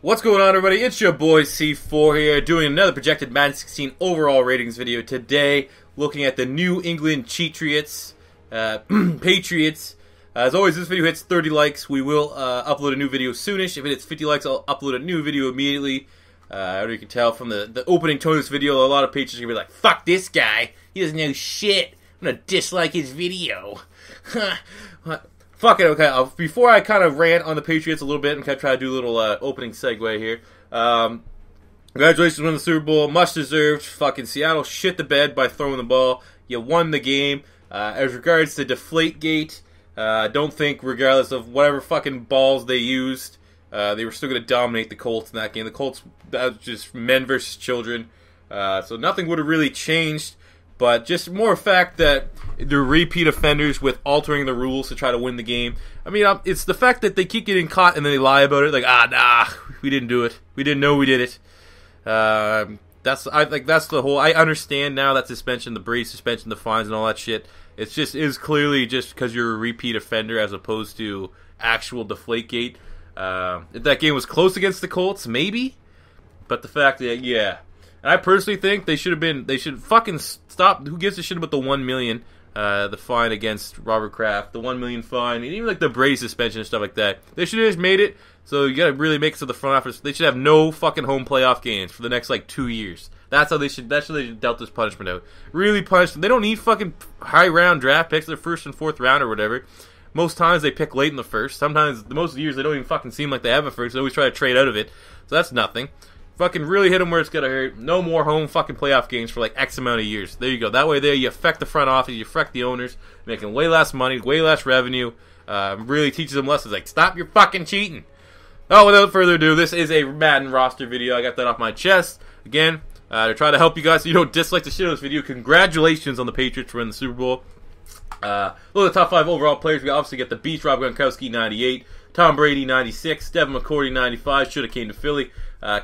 What's going on, everybody? It's your boy C4 here, doing another projected Madden 16 overall ratings video today, looking at the New England Patriots. As always, this video hits 30 likes. We will upload a new video soonish. If it hits 50 likes, I'll upload a new video immediately. As you can tell from the opening tone of this video, a lot of Patriots are going to be like, fuck this guy. He doesn't know shit. I'm going to dislike his video. Fuck it, okay. Before I kind of rant on the Patriots a little bit and kind of try to do a little opening segue here. Congratulations on winning the Super Bowl. Much deserved. Fucking Seattle shit the bed by throwing the ball. You won the game. As regards to Deflategate, I don't think, regardless of whatever fucking balls they used, they were still going to dominate the Colts in that game. The Colts, that was just men versus children. So nothing would have really changed. But just more fact that they're repeat offenders with altering the rules to try to win the game. I mean, it's the fact that they keep getting caught and then they lie about it. Like, nah, we didn't do it. We didn't know we did it. That's the whole. I understand now that suspension, the Brady suspension, the fines, and all that shit. It's just is clearly just because you're a repeat offender as opposed to actual Deflategate. If that game was close against the Colts, maybe. But the fact that and I personally think they should fucking stop. Who gives a shit about the $1 million, the fine against Robert Kraft, the $1 million fine, and even like the Brady suspension and stuff like that. They should have just made it so you gotta really make it to the front office. They should have no fucking home playoff games for the next like 2 years. That's how they should. That's how they should dealt this punishment out. Really punish them. They don't need fucking high round draft picks. They're first and fourth round or whatever. Most times they pick late in the first. Sometimes most of the years they don't even fucking seem like they have a first. They always try to trade out of it. So that's nothing. Fucking really hit them where it's gonna hurt. No more home fucking playoff games for like X amount of years. There you go. That way there you affect the front office, you affect the owners, making way less money, way less revenue. Really teaches them lessons like, stop your fucking cheating. Oh, without further ado, this is a Madden roster video. I got that off my chest. Again, to try to help you guys so you don't dislike the shit out of this video. Congratulations on the Patriots for winning the Super Bowl. Look at the top 5 overall players. We obviously get the beast, Rob Gronkowski, 98. Tom Brady, 96. Devin McCourty, 95. Should have came to Philly.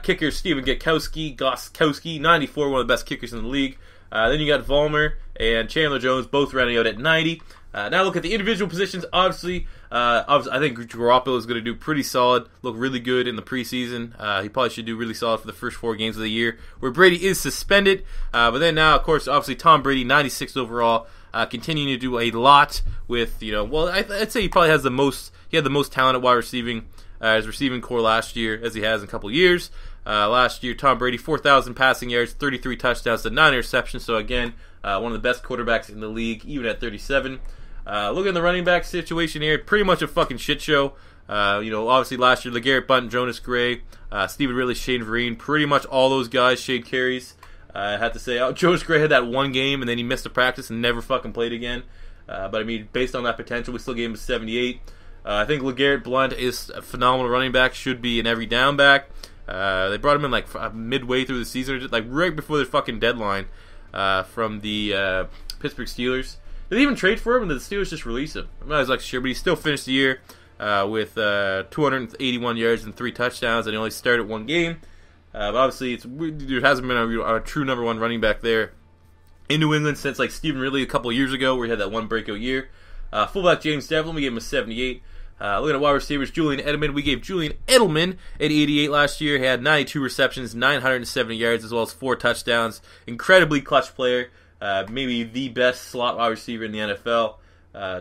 Kicker, Steven Goskowski, 94. One of the best kickers in the league. Then you got Vollmer and Chandler Jones, both rounding out at 90. Now look at the individual positions. Obviously, I think Garoppolo is going to do pretty solid. Look really good in the preseason. He probably should do really solid for the first 4 games of the year, where Brady is suspended. But then now, of course, obviously Tom Brady, 96 overall, continuing to do a lot with, I'd say he probably has the most. He had the most talent at wide receiving. His receiving core last year, as he has in a couple years. Last year, Tom Brady, 4,000 passing yards, 33 touchdowns to 9 interceptions. So again, one of the best quarterbacks in the league, even at 37. Look at the running back situation here. Pretty much a fucking shit show. Obviously last year, LeGarrette Blount, Jonas Gray, Stephen Ridley, Shane Vereen, pretty much all those guys, Shade carries. I had to say, Jonas Gray had that one game, and then he missed a practice and never fucking played again. But I mean, based on that potential, we still gave him a 78. I think LeGarrette Blount is a phenomenal running back, should be an every down back. They brought him in like midway through the season, like right before the fucking deadline from the Pittsburgh Steelers. Did they even trade for him, and the Steelers just released him? I'm not exactly sure, but he still finished the year with 281 yards and 3 touchdowns, and he only started 1 game. But obviously, there hasn't been a true number 1 running back there in New England since like Stephen Ridley a couple years ago, where he had that one breakout year. Fullback James Devlin, we gave him a 78. Looking at wide receivers, Julian Edleman, we gave Julian Edleman at 88 last year. He had 92 receptions, 970 yards, as well as 4 touchdowns. Incredibly clutch player. Maybe the best slot wide receiver in the NFL.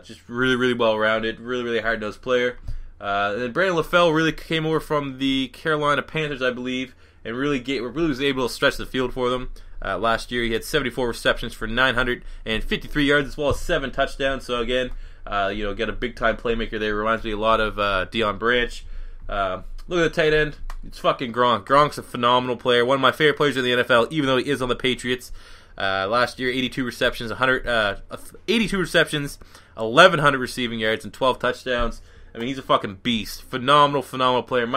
Just really, really well-rounded. Really, really hard-nosed player. And then Brandon Lafell really came over from the Carolina Panthers, I believe, and really was able to stretch the field for them. Last year, he had 74 receptions for 953 yards, as well as 7 touchdowns. So again, get a big-time playmaker there. Reminds me a lot of Deion Branch. Look at the tight end. It's fucking Gronk. Gronk's a phenomenal player. One of my favorite players in the NFL, even though he is on the Patriots. Last year, 82 receptions, 1,100 receiving yards, and 12 touchdowns. I mean, he's a fucking beast. Phenomenal player.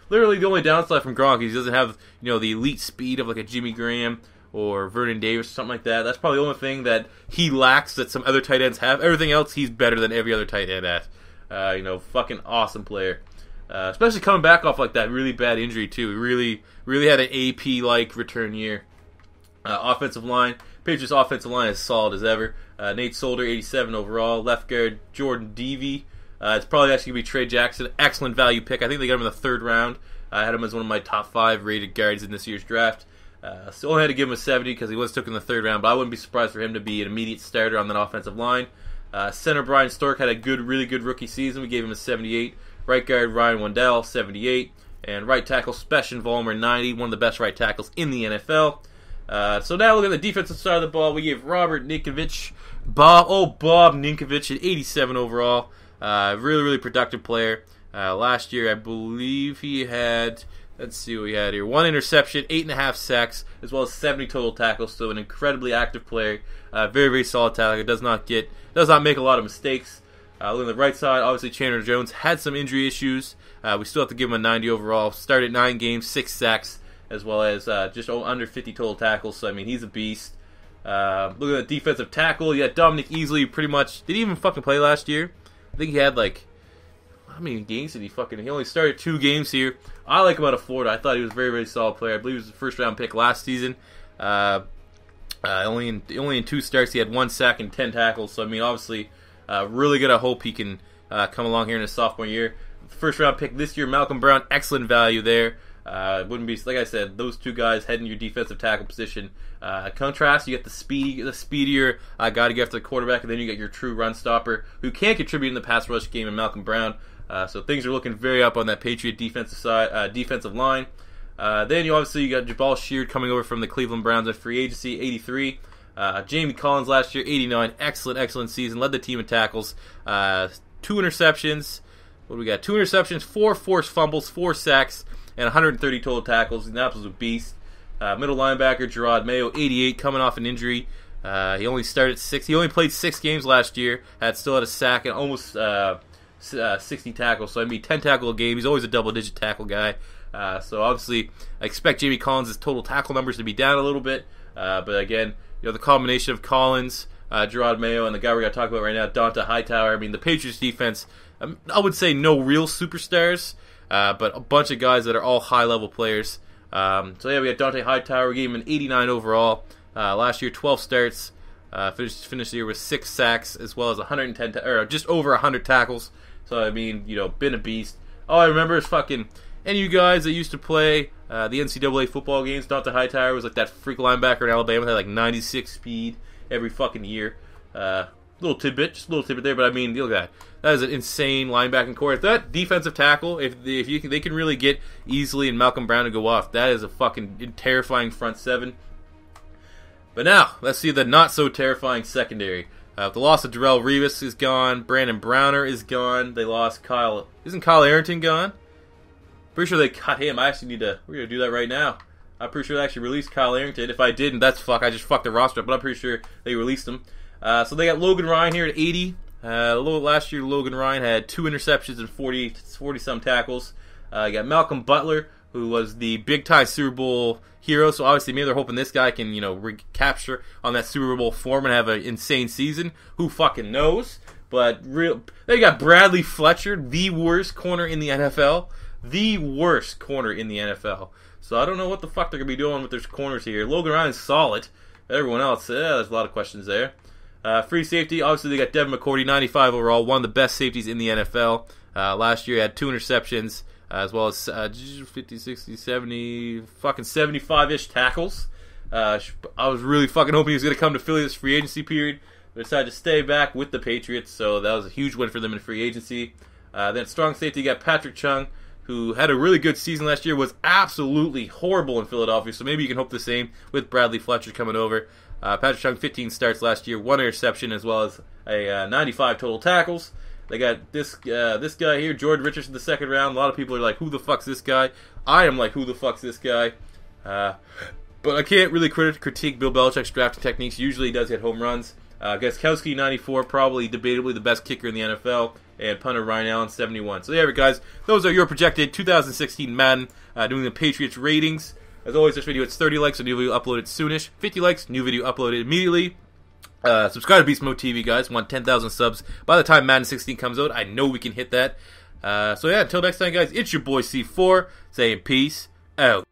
Literally the only downside from Gronk is he doesn't have, the elite speed of like a Jimmy Graham or Vernon Davis or something like that. That's probably the only thing that he lacks that some other tight ends have. Everything else, he's better than every other tight end at. Fucking awesome player. Especially coming back off like that really bad injury too. He really had an AP-like return year. Offensive line, Patriots offensive line is solid as ever. Nate Solder, 87 overall. Left guard, Jordan Devey. It's probably actually going to be Trey Jackson. Excellent value pick. I think they got him in the 3rd round. I had him as one of my top 5 rated guards in this year's draft. So only had to give him a 70 because he was took in the 3rd round, but I wouldn't be surprised for him to be an immediate starter on that offensive line. Center Brian Stork had a really good rookie season. We gave him a 78. Right guard Ryan Wendell, 78. And right tackle Specian Vollmer, 90. One of the best right tackles in the NFL. So now look at the defensive side of the ball. We gave Robert Ninkovich, Bob Ninkovich at 87 overall. Really productive player. Last year, I believe he had, let's see what we had here, 1 interception, 8.5 sacks, as well as 70 total tackles. So an incredibly active player. Very solid tackler. Does not make a lot of mistakes. Look on the right side, obviously Chandler Jones had some injury issues. We still have to give him a 90 overall. Started 9 games, 6 sacks, as well as just under 50 total tackles. So, I mean, he's a beast. Look at the defensive tackle. You got Dominic Easley, pretty much. Did he even fucking play last year? I think he had, like, how many games did he fucking... He only started 2 games here. I like him out of Florida. I thought he was a very solid player. I believe he was the 1st-round pick last season. Only in 2 starts, he had 1 sack and 10 tackles. So, I mean, obviously, really good. I hope he can come along here in his sophomore year. 1st-round pick this year, Malcolm Brown, excellent value there. Wouldn't be, like I said, those 2 guys heading your defensive tackle position. Contrast, you get the speedier guy to get after the quarterback, and then you get your true run stopper who can contribute in the pass rush game in Malcolm Brown. So things are looking very up on that Patriot defensive side, defensive line. Then you got Jabal Sheard coming over from the Cleveland Browns at free agency, 83. Jamie Collins last year, 89. Excellent season. Led the team in tackles. 2 interceptions. What do we got? 2 interceptions, 4 forced fumbles, 4 sacks, and 130 total tackles. He's an absolute beast. Middle linebacker Jerrod Mayo, 88, coming off an injury. He only played 6 games last year. Still had a sack and almost 60 tackles. So I mean, 10 tackle a game. He's always a double-digit tackle guy. So obviously, I expect Jamie Collins' total tackle numbers to be down a little bit. But again, the combination of Collins, Jerrod Mayo, and the guy we're going to talk about right now, Dante Hightower. I mean, the Patriots defense, I would say no real superstars, but a bunch of guys that are all high-level players. So yeah, we got Dante Hightower. We gave him an 89 overall. Last year, 12 starts. Finished the year with 6 sacks, as well as 110, or just over 100 tackles. So I mean, been a beast. All I remember is fucking any of you guys that used to play the NCAA football games. Dante Hightower was like that freak linebacker in Alabama that had like 96 speed every fucking year. Just a little tidbit there. But I mean, look at that. That is an insane linebacking core. If that defensive tackle, they can really get Easley and Malcolm Brown to go off, that is a fucking terrifying front 7. But now, let's see the not-so-terrifying secondary. The loss of Darrelle Revis is gone. Brandon Browner is gone. They lost Kyle... Isn't Kyle Arrington gone? Pretty sure they cut him. We're going to do that right now. I'm pretty sure they actually released Kyle Arrington. If I didn't, that's I just fucked the roster up. But I'm pretty sure they released him. So they got Logan Ryan here at 80. Last year, Logan Ryan had 2 interceptions and 40-some tackles. You got Malcolm Butler, who was the big-time Super Bowl hero. So obviously, maybe they're hoping this guy can, recapture on that Super Bowl form and have an insane season. Who fucking knows? But they got Bradley Fletcher, the worst corner in the NFL. The worst corner in the NFL. So I don't know what the fuck they're going to be doing with their corners here. Logan Ryan's solid. Everyone else, there's a lot of questions there. Free safety, obviously they got Devin McCourty, 95 overall, one of the best safeties in the NFL. Last year he had 2 interceptions, as well as 50, 60, 70, fucking 75-ish tackles. I was really fucking hoping he was going to come to Philly this free agency period, but decided to stay back with the Patriots, so that was a huge win for them in free agency. Then strong safety, you got Patrick Chung, who had a really good season last year, was absolutely horrible in Philadelphia, so maybe you can hope the same with Bradley Fletcher coming over. Patrick Chung, 15 starts last year, 1 interception, as well as a 95 total tackles. They got this guy here, Jordan Richardson, the 2nd round. A lot of people are like, who the fuck's this guy? I am like, who the fuck's this guy? But I can't really critique Bill Belichick's drafting techniques. Usually he does hit home runs. Gronkowski, 94, probably debatably the best kicker in the NFL. And punter Ryan Allen, 71. So there we go, guys. Those are your projected 2016 Madden doing the Patriots ratings. As always, this video, it's 30 likes, a new video uploaded soonish. 50 likes, new video uploaded immediately. Subscribe to Beast Mode TV, guys. We want 10,000 subs by the time Madden 16 comes out. I know we can hit that. So yeah, until next time, guys, it's your boy C4 saying peace out.